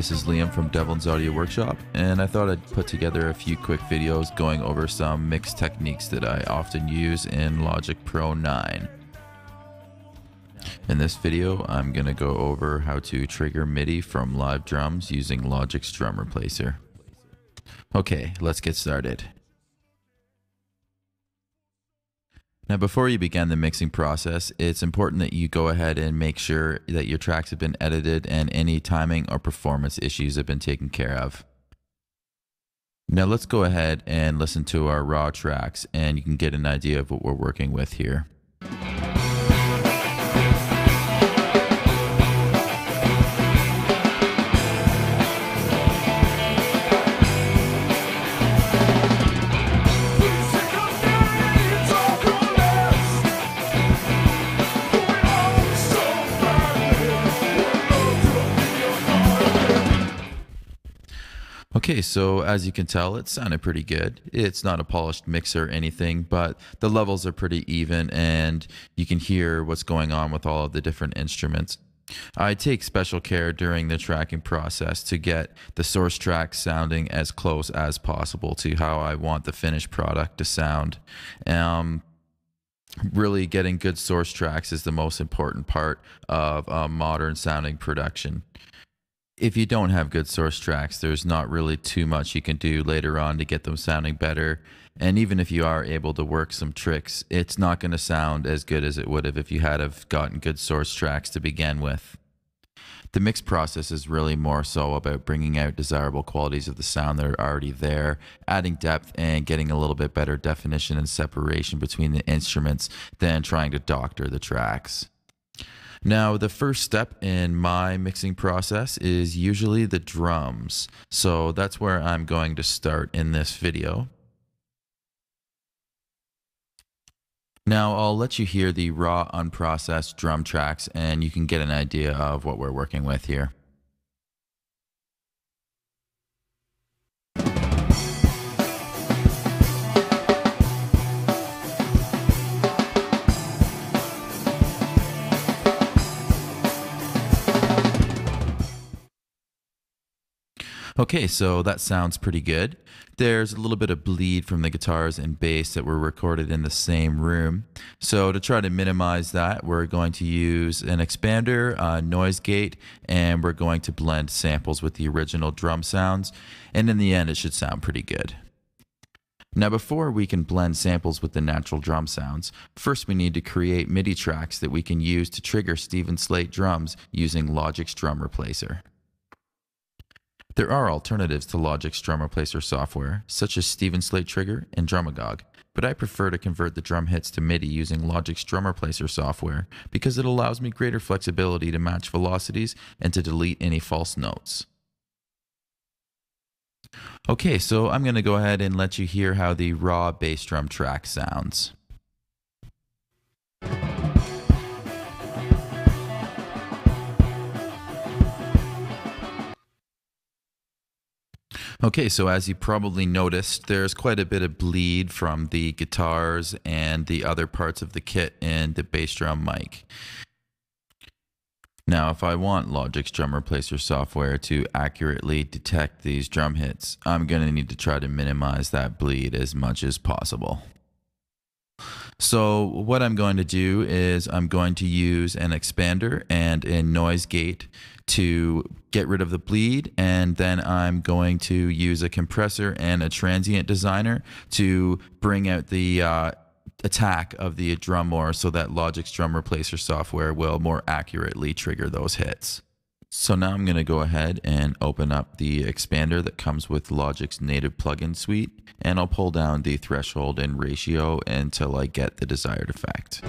this is Liam from Devlin's Audio Workshop, and I thought I'd put together a few quick videos going over some mix techniques that I often use in Logic Pro 9. In this video, I'm going to go over how to trigger MIDI from live drums using Logic's Drum Replacer. Okay, let's get started. Now, before you begin the mixing process, it's important that you go ahead and make sure that your tracks have been edited and any timing or performance issues have been taken care of. Now let's go ahead and listen to our raw tracks, and you can get an idea of what we're working with here. Okay, so as you can tell, it sounded pretty good. It's not a polished mix or anything, but the levels are pretty even and you can hear what's going on with all of the different instruments. I take special care during the tracking process to get the source track sounding as close as possible to how I want the finished product to sound. Really getting good source tracks is the most important part of modern sounding production. If you don't have good source tracks, there's not really too much you can do later on to get them sounding better. And even if you are able to work some tricks, it's not going to sound as good as it would have if you had have gotten good source tracks to begin with. The mix process is really more so about bringing out desirable qualities of the sound that are already there, adding depth and getting a little bit better definition and separation between the instruments than trying to doctor the tracks. Now, the first step in my mixing process is usually the drums. So that's where I'm going to start in this video. Now, I'll let you hear the raw, unprocessed drum tracks, and you can get an idea of what we're working with here. Okay, so that sounds pretty good. There's a little bit of bleed from the guitars and bass that were recorded in the same room. So to try to minimize that, we're going to use an expander, a noise gate, and we're going to blend samples with the original drum sounds. And in the end, it should sound pretty good. Now, before we can blend samples with the natural drum sounds, first we need to create MIDI tracks that we can use to trigger Steven Slate drums using Logic's Drum Replacer. There are alternatives to Logic's Drum Replacer software, such as Steven Slate Trigger and Drumagog, but I prefer to convert the drum hits to MIDI using Logic's Drum Replacer software because it allows me greater flexibility to match velocities and to delete any false notes. Okay, so I'm going to go ahead and let you hear how the raw bass drum track sounds. Okay, so as you probably noticed, there's quite a bit of bleed from the guitars and the other parts of the kit in the bass drum mic. Now, if I want Logic's Drum Replacer software to accurately detect these drum hits, I'm going to need to try to minimize that bleed as much as possible. So what I'm going to do is I'm going to use an expander and a noise gate to get rid of the bleed, and then I'm going to use a compressor and a transient designer to bring out the attack of the drum more so that Logic's Drum Replacer software will more accurately trigger those hits. So now I'm going to go ahead and open up the expander that comes with Logic's native plugin suite, and I'll pull down the threshold and ratio until I get the desired effect.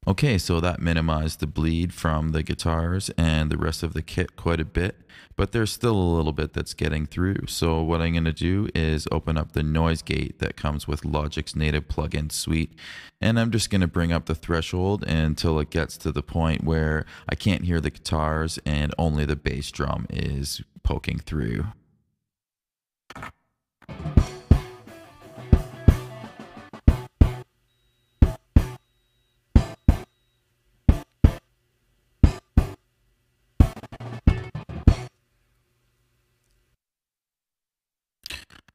Okay, so that minimized the bleed from the guitars and the rest of the kit quite a bit, but there's still a little bit that's getting through. So what I'm going to do is open up the noise gate that comes with Logic's native plugin suite, and I'm just going to bring up the threshold until it gets to the point where I can't hear the guitars and only the bass drum is poking through.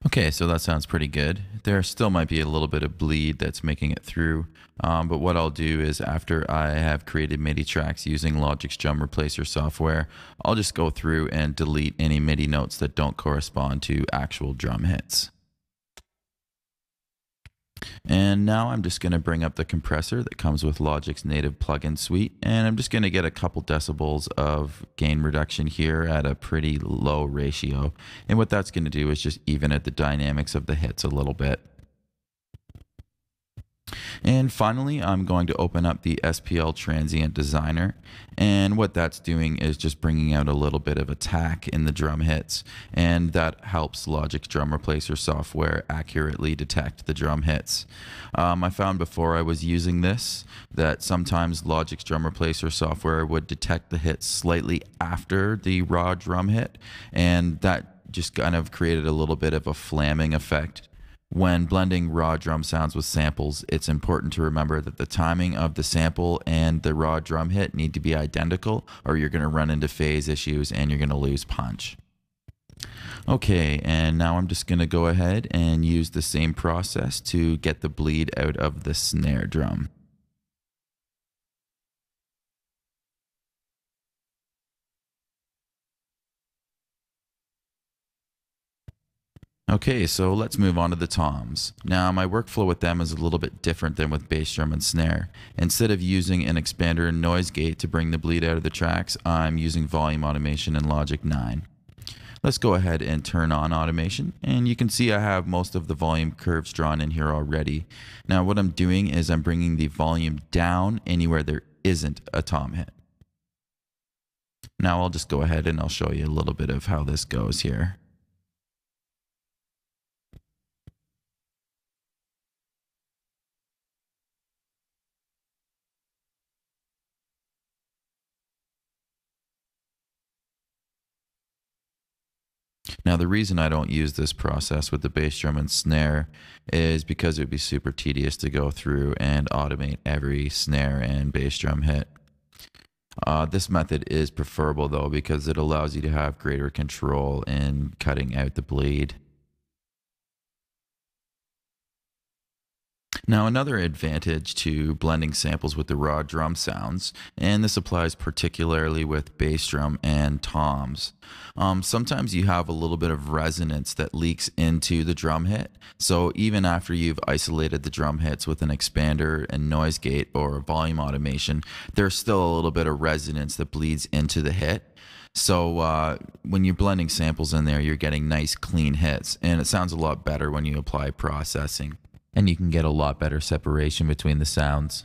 Okay, so that sounds pretty good. There still might be a little bit of bleed that's making it through, but what I'll do is after I have created MIDI tracks using Logic's Drum Replacer software, I'll just go through and delete any MIDI notes that don't correspond to actual drum hits. And now I'm just going to bring up the compressor that comes with Logic's native plugin suite, and I'm just going to get a couple decibels of gain reduction here at a pretty low ratio. And what that's going to do is just even out the dynamics of the hits a little bit. And finally, I'm going to open up the SPL Transient Designer. And what that's doing is just bringing out a little bit of attack in the drum hits. And that helps Logic's Drum Replacer software accurately detect the drum hits. I found before I was using this that sometimes Logic's Drum Replacer software would detect the hits slightly after the raw drum hit. And that just kind of created a little bit of a flamming effect. When blending raw drum sounds with samples, it's important to remember that the timing of the sample and the raw drum hit need to be identical, or you're going to run into phase issues and you're going to lose punch. Okay, and now I'm just going to go ahead and use the same process to get the bleed out of the snare drum. Okay, so let's move on to the toms. Now, my workflow with them is a little bit different than with bass drum and snare. Instead of using an expander and noise gate to bring the bleed out of the tracks, I'm using volume automation in Logic 9. Let's go ahead and turn on automation, and you can see I have most of the volume curves drawn in here already. Now, what I'm doing is I'm bringing the volume down anywhere there isn't a tom hit. Now, I'll just go ahead and I'll show you a little bit of how this goes here. Now, the reason I don't use this process with the bass drum and snare is because it would be super tedious to go through and automate every snare and bass drum hit. This method is preferable though because it allows you to have greater control in cutting out the bleed. Now, another advantage to blending samples with the raw drum sounds, and this applies particularly with bass drum and toms. Sometimes you have a little bit of resonance that leaks into the drum hit. So even after you've isolated the drum hits with an expander and noise gate or volume automation, there's still a little bit of resonance that bleeds into the hit. So when you're blending samples in there, you're getting nice clean hits, and it sounds a lot better when you apply processing. And you can get a lot better separation between the sounds.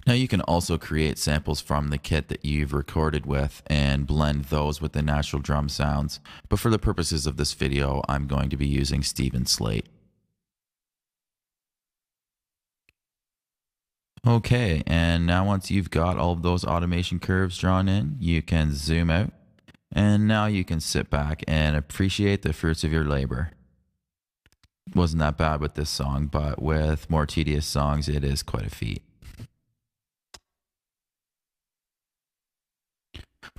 Now you can also create samples from the kit that you've recorded with and blend those with the natural drum sounds, but for the purposes of this video, I'm going to be using Steven Slate. Okay, and now once you've got all of those automation curves drawn in, you can zoom out, and now you can sit back and appreciate the fruits of your labor. Wasn't that bad with this song, but with more tedious songs, it is quite a feat.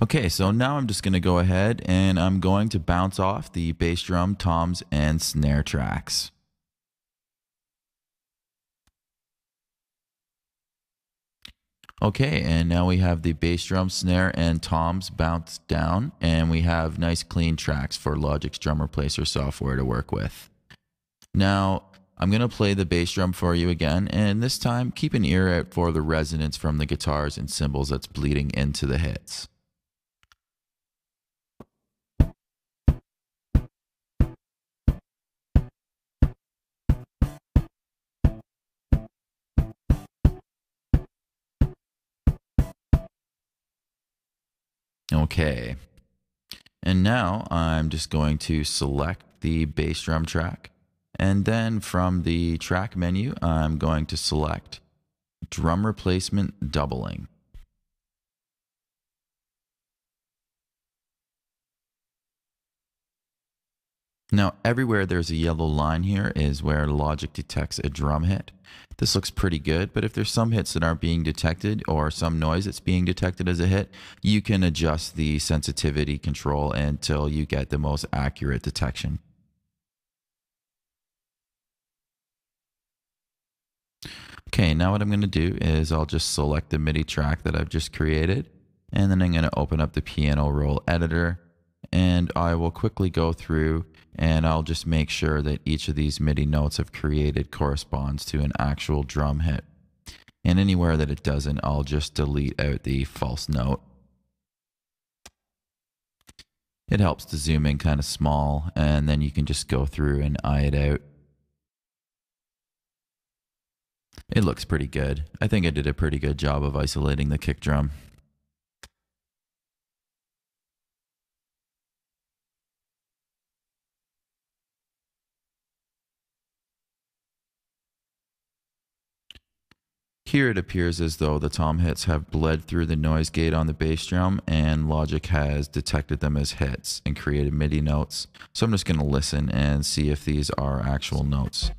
Okay, so now I'm just going to go ahead and I'm going to bounce off the bass drum, toms, and snare tracks. Okay, and now we have the bass drum, snare, and toms bounced down, and we have nice clean tracks for Logic's Drum Replacer software to work with. Now, I'm going to play the bass drum for you again, and this time keep an ear out for the resonance from the guitars and cymbals that's bleeding into the hits. Okay. And now I'm just going to select the bass drum track. And then from the track menu, I'm going to select drum replacement doubling. Now, everywhere there's a yellow line here is where Logic detects a drum hit. This looks pretty good, but if there's some hits that aren't being detected or some noise that's being detected as a hit, you can adjust the sensitivity control until you get the most accurate detection. Okay, now what I'm going to do is I'll just select the MIDI track that I've just created, and then I'm going to open up the piano roll editor, and I will quickly go through and I'll just make sure that each of these MIDI notes I've created corresponds to an actual drum hit. And anywhere that it doesn't, I'll just delete out the false note. It helps to zoom in kind of small, and then you can just go through and eye it out. It looks pretty good. I think I did a pretty good job of isolating the kick drum. Here it appears as though the tom hits have bled through the noise gate on the bass drum, and Logic has detected them as hits and created MIDI notes. So I'm just going to listen and see if these are actual notes.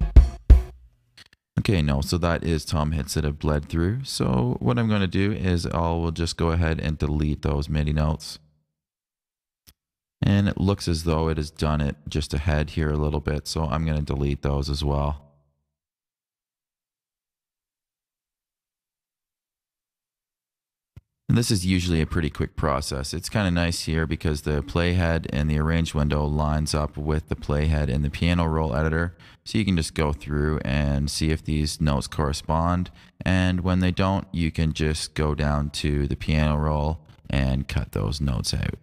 Okay, no, so that is tom hits that have bled through. So what I'm going to do is I'll just go ahead and delete those MIDI notes. And it looks as though it has done it just ahead here a little bit, so I'm going to delete those as well. And this is usually a pretty quick process. It's kind of nice here because the playhead and the arrange window lines up with the playhead in the piano roll editor. So you can just go through and see if these notes correspond. And when they don't, you can just go down to the piano roll and cut those notes out.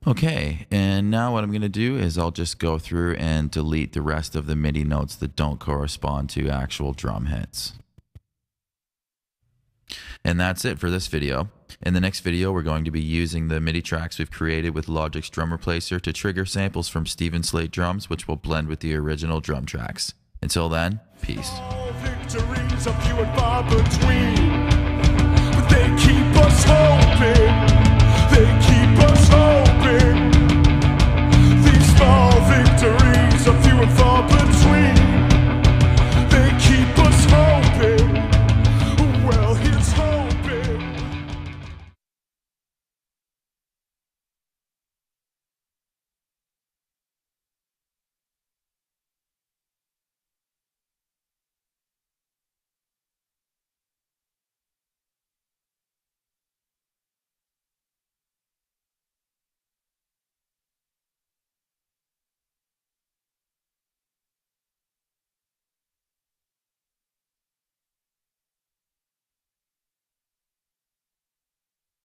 Okay, and now what I'm going to do is I'll just go through and delete the rest of the MIDI notes that don't correspond to actual drum hits. And that's it for this video. In the next video, we're going to be using the MIDI tracks we've created with Logic's Drum Replacer to trigger samples from Steven Slate drums, which will blend with the original drum tracks. Until then, peace.